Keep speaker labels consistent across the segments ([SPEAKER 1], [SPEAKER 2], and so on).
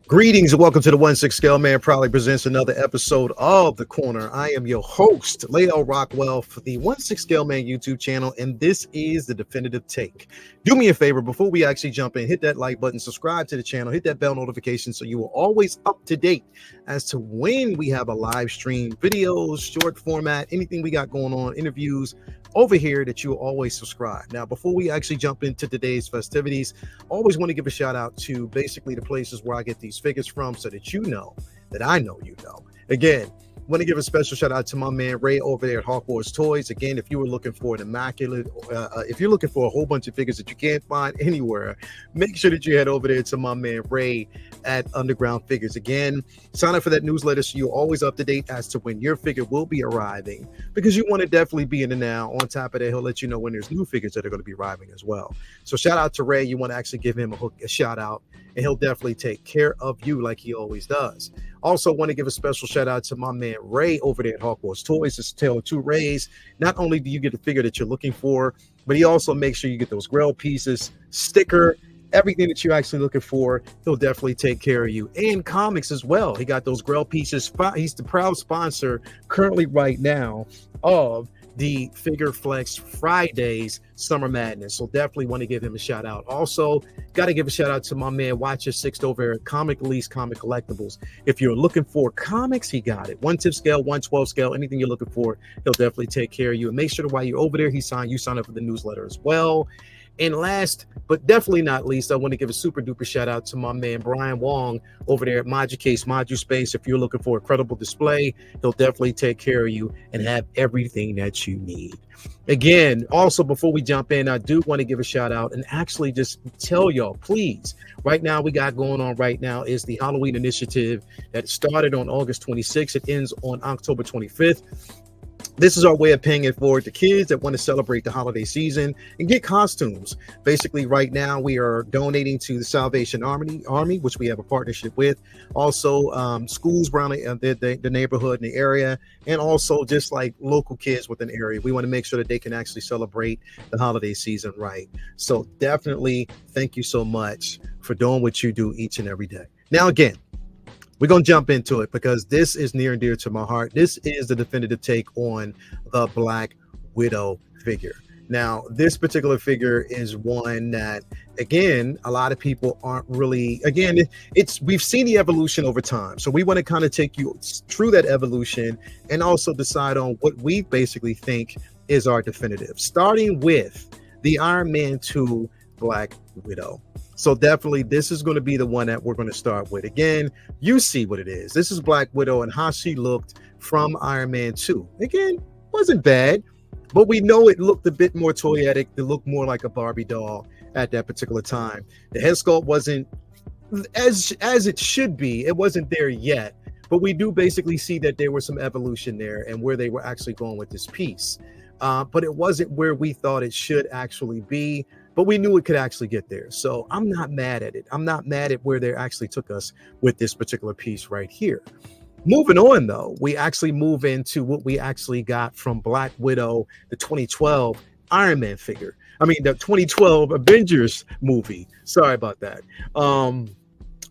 [SPEAKER 1] Greetings and welcome to the 1/6 Scale Man proudly presents another episode of The Corner. I am your host, Leo Rockwell, for the 1/6 Scale Man YouTube channel, and this is the definitive take. Do me a favor before we actually jump in, hit that like button, subscribe to the channel, hit that bell notification so you are always up to date as to when we have a live stream, videos, short format, anything we got going on, interviews over here, that you always subscribe. Now, before we actually jump into today's festivities, I always want to give a shout out to basically the places where I get these figures from so that you know that I know you know. Again, want to give a special shout out to my man Ray over there at Hawkwar's Toys. Again, if you were looking for an immaculate, if you're looking for a whole bunch of figures that you can't find anywhere, make sure that you head over there to my man Ray at Underground Figures. Again, sign up for that newsletter so you're always up to date as to when your figure will be arriving, because you want to definitely be in the now. On top of that, he'll let you know when there's new figures that are going to be arriving as well. So shout out to Ray. You want to actually give him a shout out, and he'll definitely take care of you like he always does. Also want to give a special shout out to my man Ray over there at Hawkwar's Toys. It's a tale of two Rays. Not only do you get the figure that you're looking for, but he also makes sure you get those grail pieces, sticker, everything that you're actually looking for. He'll definitely take care of you. And comics as well. He got those grail pieces. He's the proud sponsor currently right now of the Figure Flex Fridays Summer Madness. So definitely want to give him a shout out. Also, got to give a shout out to my man Watcher Sixth over at Comic Release Comic Collectibles. If you're looking for comics, he got it. 1/10 scale, 1/12 scale, anything you're looking for, he'll definitely take care of you. And make sure that while you're over there, you sign up for the newsletter as well. And last, but definitely not least, I want to give a super duper shout out to my man Brian Wong over there at Moducase, Moduspace. If you're looking for a credible display, he'll definitely take care of you and have everything that you need. Again, also before we jump in, I do want to give a shout out and actually just tell y'all, please, right now we got going on right now is the Halloween initiative that started on August 26th. It ends on October 25th. This is our way of paying it forward to kids that want to celebrate the holiday season and get costumes. Basically, right now, we are donating to the Salvation Army, which we have a partnership with. Also, schools around the neighborhood and the area, and also just like local kids within the area. We want to make sure that they can actually celebrate the holiday season right. So definitely thank you so much for doing what you do each and every day. Now, again, we're going to jump into it because this is near and dear to my heart. This is the definitive take on the Black Widow figure. Now, this particular figure is one that, again, a lot of people aren't really, again, we've seen the evolution over time. So we want to kind of take you through that evolution and also decide on what we basically think is our definitive, starting with the Iron Man 2 Black Widow. So definitely this is going to be the one that we're going to start with. Again, you see what it is. This is Black Widow and how she looked from Iron Man 2. Again, wasn't bad, but we know it looked a bit more toyetic. It looked more like a Barbie doll at that particular time. The head sculpt wasn't as it should be. It wasn't there yet, but we do basically see that there was some evolution there and where they were actually going with this piece. But it wasn't where we thought it should actually be. But we knew it could actually get there. So I'm not mad at it. I'm not mad at where they actually took us with this particular piece right here. Moving on, though, we actually move into what we actually got from Black Widow, the 2012 Iron Man figure. I mean, the 2012 Avengers movie. Sorry about that. No,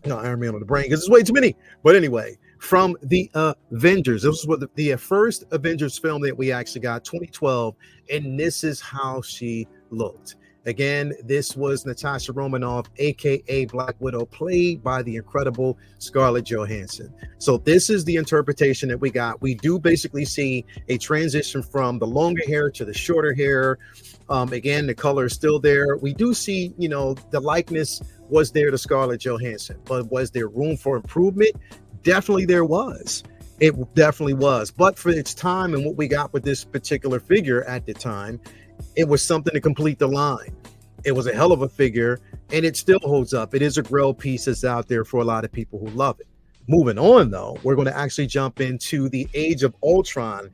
[SPEAKER 1] Iron Man on the brain because it's way too many. But anyway, from the Avengers. This was what the first Avengers film that we actually got, 2012. And this is how she looked. Again, this was Natasha Romanoff, aka Black Widow, played by the incredible Scarlett Johansson. So this is the interpretation that we got. We do basically see a transition from the longer hair to the shorter hair. Again, the color is still there. We do see, the likeness was there to Scarlett Johansson, but was there room for improvement? Definitely there was. It definitely was. But for its time and what we got with this particular figure at the time, it was something to complete the line. It was a hell of a figure, and it still holds up. It is a grail piece that's out there for a lot of people who love it. Moving on, though, we're going to actually jump into the Age of Ultron,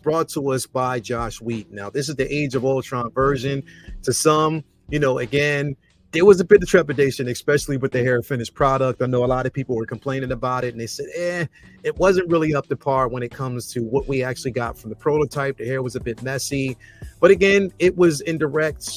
[SPEAKER 1] brought to us by Josh Wheaton. Now, this is the Age of Ultron version. To some, again, there was a bit of trepidation, especially with the hair finished product. I know a lot of people were complaining about it, and they said, it wasn't really up to par when it comes to what we actually got from the prototype. The hair was a bit messy, but again, it was in direct,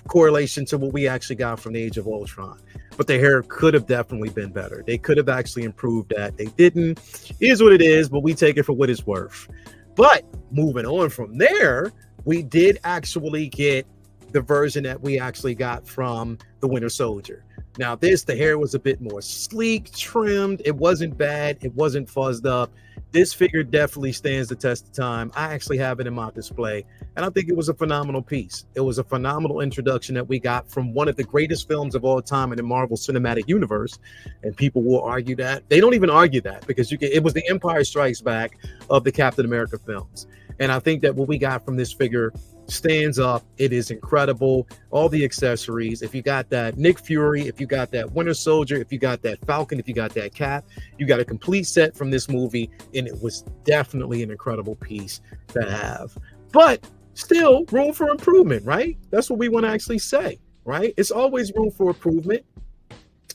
[SPEAKER 1] correlation to what we actually got from the Age of Ultron. But the hair could have definitely been better. They could have actually improved that. They didn't. It is what it is, but we take it for what it's worth. But moving on from there, we did actually get the version that we actually got from the Winter Soldier. Now, the hair was a bit more sleek, trimmed. It wasn't bad. It wasn't fuzzed up. This figure definitely stands the test of time. I actually have it in my display, and I think it was a phenomenal piece. It was a phenomenal introduction that we got from one of the greatest films of all time in the Marvel Cinematic Universe. And people will argue that. They don't even argue that, because it was the Empire Strikes Back of the Captain America films. And I think that what we got from this figure stands up. It is incredible. All the accessories. If you got that Nick Fury, if you got that Winter Soldier, if you got that Falcon, if you got that Cap, you got a complete set from this movie, and it was definitely an incredible piece to have. But still room for improvement, right? That's what we want to actually say, right? It's always room for improvement.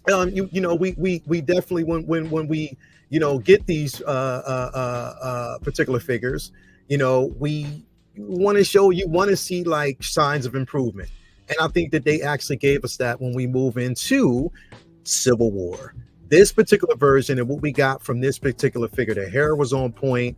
[SPEAKER 1] We definitely when we get these particular figures, we want to see like signs of improvement. And I think that they actually gave us that when we move into Civil War. This particular version and what we got from this particular figure, the hair was on point.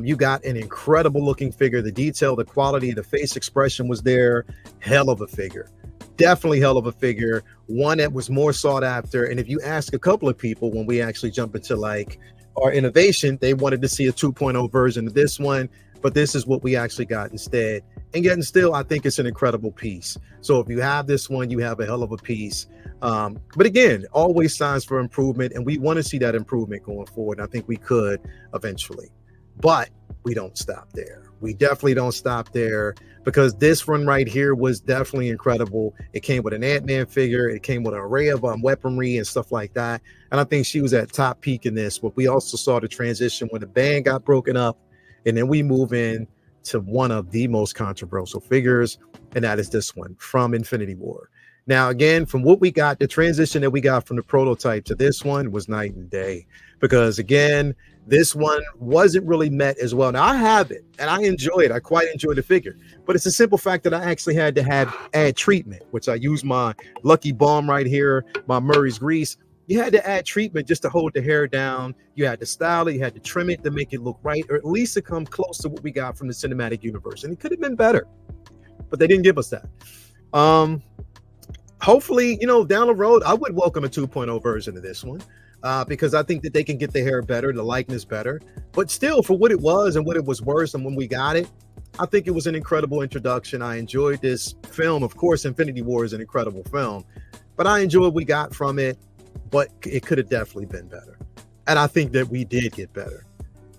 [SPEAKER 1] You got an incredible looking figure. The detail, the quality, the face expression was there. Hell of a figure. Definitely hell of a figure. One that was more sought after. And if you ask a couple of people when we actually jump into like our innovation, they wanted to see a 2.0 version of this one. But this is what we actually got instead. And yet, and still, I think it's an incredible piece. So if you have this one, you have a hell of a piece. But again, always signs for improvement. And we want to see that improvement going forward. And I think we could eventually. But we don't stop there. We definitely don't stop there, because this run right here was definitely incredible. It came with an Ant-Man figure. It came with an array of weaponry and stuff like that. And I think she was at top peak in this. But we also saw the transition when the band got broken up. And then we move in to one of the most controversial figures, and that is this one from Infinity War. Now, again, from what we got, the transition that we got from the prototype to this one was night and day, because again, this one wasn't really met as well. Now, I have it and I enjoy it. I quite enjoy the figure, but it's a simple fact that I actually had to add treatment, which I use my Lucky Balm right here, my Murray's Grease. You had to add treatment just to hold the hair down. You had to style it. You had to trim it to make it look right, or at least to come close to what we got from the cinematic universe. And it could have been better, but they didn't give us that. Hopefully, down the road, I would welcome a 2.0 version of this one, because I think that they can get the hair better, the likeness better. But still, for what it was and what it was worth and when we got it, I think it was an incredible introduction. I enjoyed this film. Of course, Infinity War is an incredible film, but I enjoyed what we got from it. But it could have definitely been better. And I think that we did get better.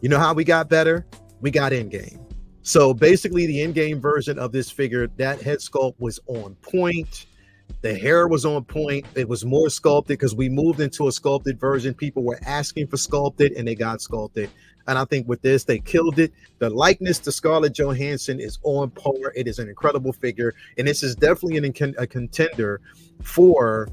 [SPEAKER 1] You know how we got better? We got Endgame. So basically the Endgame version of this figure, that head sculpt was on point. The hair was on point. It was more sculpted because we moved into a sculpted version. People were asking for sculpted and they got sculpted. And I think with this, they killed it. The likeness to Scarlett Johansson is on par. It is an incredible figure. And this is definitely a contender for,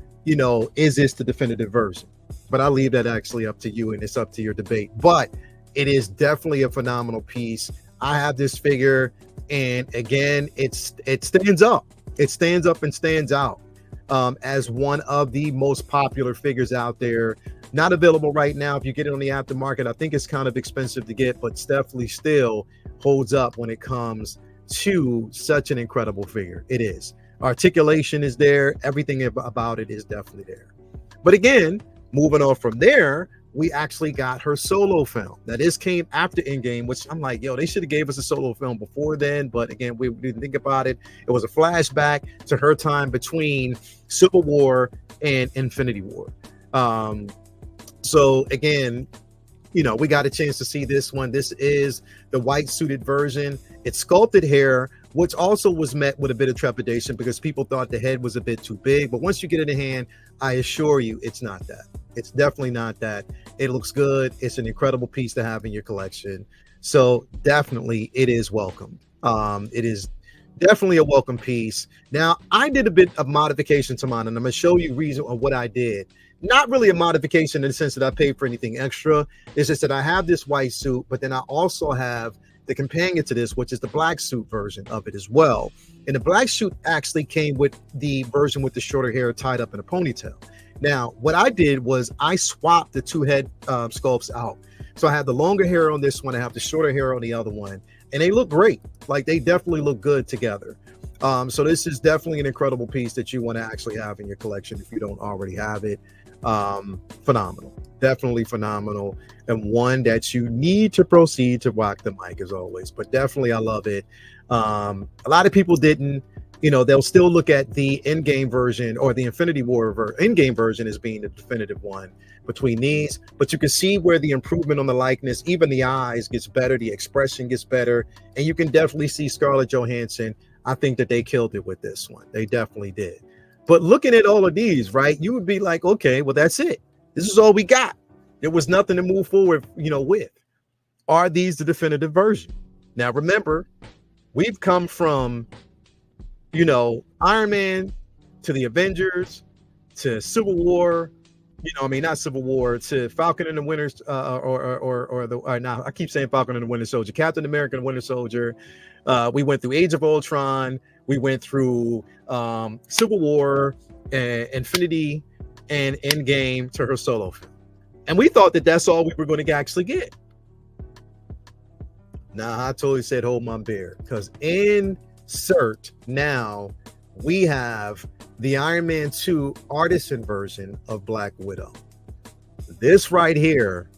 [SPEAKER 1] is this the definitive version? But I'll leave that actually up to you, and it's up to your debate. But it is definitely a phenomenal piece. I have this figure, and again, it stands up. It stands up and stands out as one of the most popular figures out there. Not available right now. If you get it on the aftermarket, I think it's kind of expensive to get, but definitely still holds up when it comes to such an incredible figure. It is. Articulation is there. Everything about it is definitely there. But again, moving on from there, we actually got her solo film. Now, this came after Endgame, which I'm like, they should have gave us a solo film before then. But again, we didn't think about it. It was a flashback to her time between Civil War and Infinity War. So again, we got a chance to see this one. This is the white suited version. It's sculpted hair, which also was met with a bit of trepidation because people thought the head was a bit too big. But once you get it in hand, I assure you it's not that. It's definitely not that. It looks good. It's an incredible piece to have in your collection. So definitely it is welcome. It is definitely a welcome piece. Now, I did a bit of modification to mine, and I'm gonna show you reason on what I did. Not really a modification in the sense that I paid for anything extra. It's just that I have this white suit, but then I also have the companion to this, which is the black suit version of it as well. And the black suit actually came with the version with the shorter hair tied up in a ponytail. Now, what I did was I swapped the two head sculpts out. So I have the longer hair on this one, I have the shorter hair on the other one, and they look great. Like, they definitely look good together. So this is definitely an incredible piece that you want to actually have in your collection if you don't already have it. Phenomenal, definitely phenomenal, and one that you need to proceed to rock the mic as always. But definitely, I love it. A lot of people didn't. They'll still look at the Endgame version or the Infinity War Endgame version as being the definitive one between these, but you can see where the improvement on the likeness, even the eyes gets better, the expression gets better, and you can definitely see Scarlett Johansson. I think that they killed it with this one. They definitely did. But looking at all of these, right, you would be like, okay, well, that's it. This is all we got. There was nothing to move forward, with. Are these the definitive version? Now, remember, we've come from, Iron Man to the Avengers to Civil War, not Civil War, to Falcon and the Winter, now I keep saying Falcon and the Winter Soldier, Captain America and the Winter Soldier. We went through Age of Ultron. We went through Civil War, and Infinity, and Endgame to her solo film. And we thought that that's all we were going to actually get. Nah, I totally said hold my beer, because insert now we have the Iron Man 2 artisan version of Black Widow. This right here,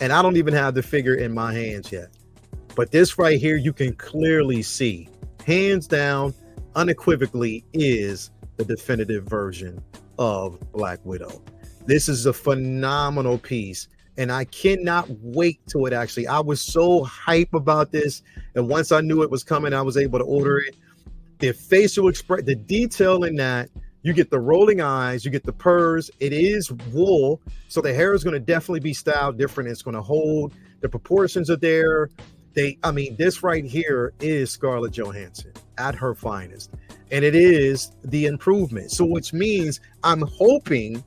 [SPEAKER 1] and I don't even have the figure in my hands yet, but this right here, you can clearly see, hands down, unequivocally, is the definitive version of Black Widow. This is a phenomenal piece, and I cannot wait till it actually. I was so hype about this, and once I knew it was coming, I was able to order it. The facial expression, the detail in that, you get the rolling eyes, you get the purrs. It is wool, so the hair is going to definitely be styled different. It's going to hold. The proportions are there. This right here is Scarlett Johansson at her finest, and it is the improvement. So, which means I'm hoping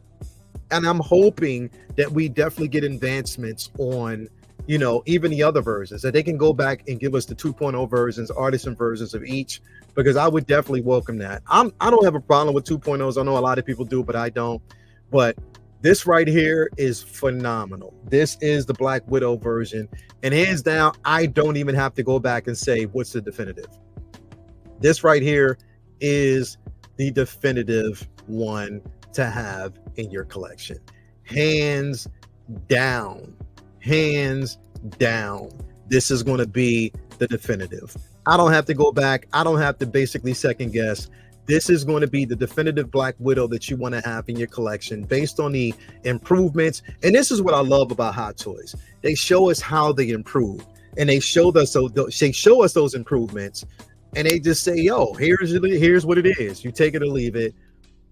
[SPEAKER 1] that we definitely get advancements on, even the other versions, that they can go back and give us the 2.0 versions, artisan versions of each, because I would definitely welcome that. I don't have a problem with 2.0s. I know a lot of people do, but I don't. But this right here is phenomenal. This is the Black Widow version. And hands down, I don't even have to go back and say, what's the definitive? This right here is the definitive one to have in your collection. Hands down. Hands down. This is going to be the definitive. I don't have to go back. I don't have to basically second guess. This is going to be the definitive Black Widow that you want to have in your collection based on the improvements. And this is what I love about Hot Toys. They show us how they improve, and they show us those improvements, and they just say, yo, here's what it is. You take it or leave it.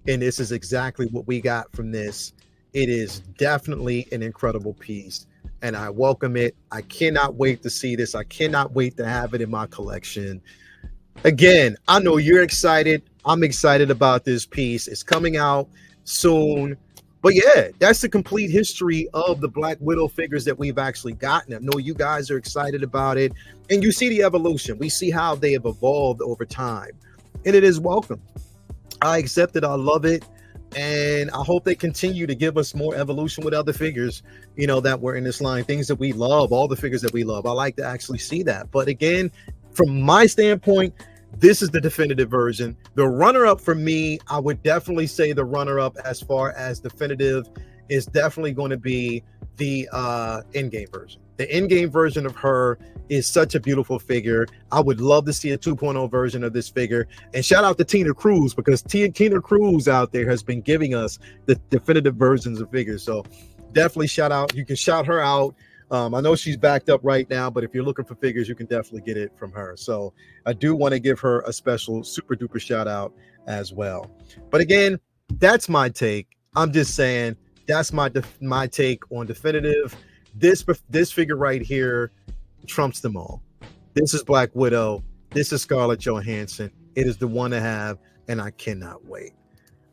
[SPEAKER 1] And this is exactly what we got from this. It is definitely an incredible piece, and I welcome it. I cannot wait to see this. I cannot wait to have it in my collection. Again, I know you're excited. I'm excited about this piece. It's coming out soon. But yeah, that's the complete history of the Black Widow figures that we've actually gotten. I know you guys are excited about it. And you see the evolution. We see how they have evolved over time. And it is welcome. I accept it. I love it. And I hope they continue to give us more evolution with other figures, that were in this line. Things that we love, all the figures that we love. I like to actually see that. But again, from my standpoint, this is the definitive version. The runner-up for me, I would definitely say the runner-up as far as definitive is definitely going to be the Endgame version. The Endgame version of her is such a beautiful figure. I would love to see a 2.0 version of this figure. And shout out to Tina Cruz, because Tina Cruz out there has been giving us the definitive versions of figures. So definitely shout out. You can shout her out. I know she's backed up right now, but if you're looking for figures, you can definitely get it from her. So I do want to give her a special super duper shout out as well. But again, that's my take. I'm just saying, That's my take on definitive. This figure right here trumps them all. This is Black Widow. This is Scarlett Johansson. It is the one to have, and I cannot wait.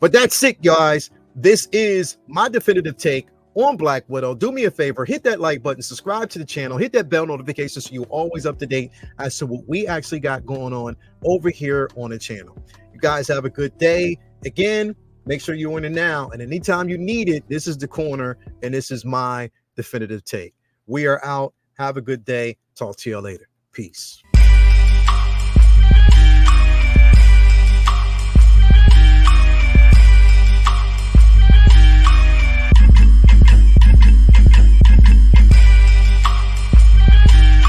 [SPEAKER 1] But that's it, guys. This is my definitive take on Black Widow. Do me a favor, hit that like button, subscribe to the channel, hit that bell notification so you're always up to date as to what we actually got going on over here on the channel. You guys have a good day. Again, make sure you're in it now. And anytime you need it, this is the corner, and this is my definitive take. We are out. Have a good day. Talk to you later. Peace.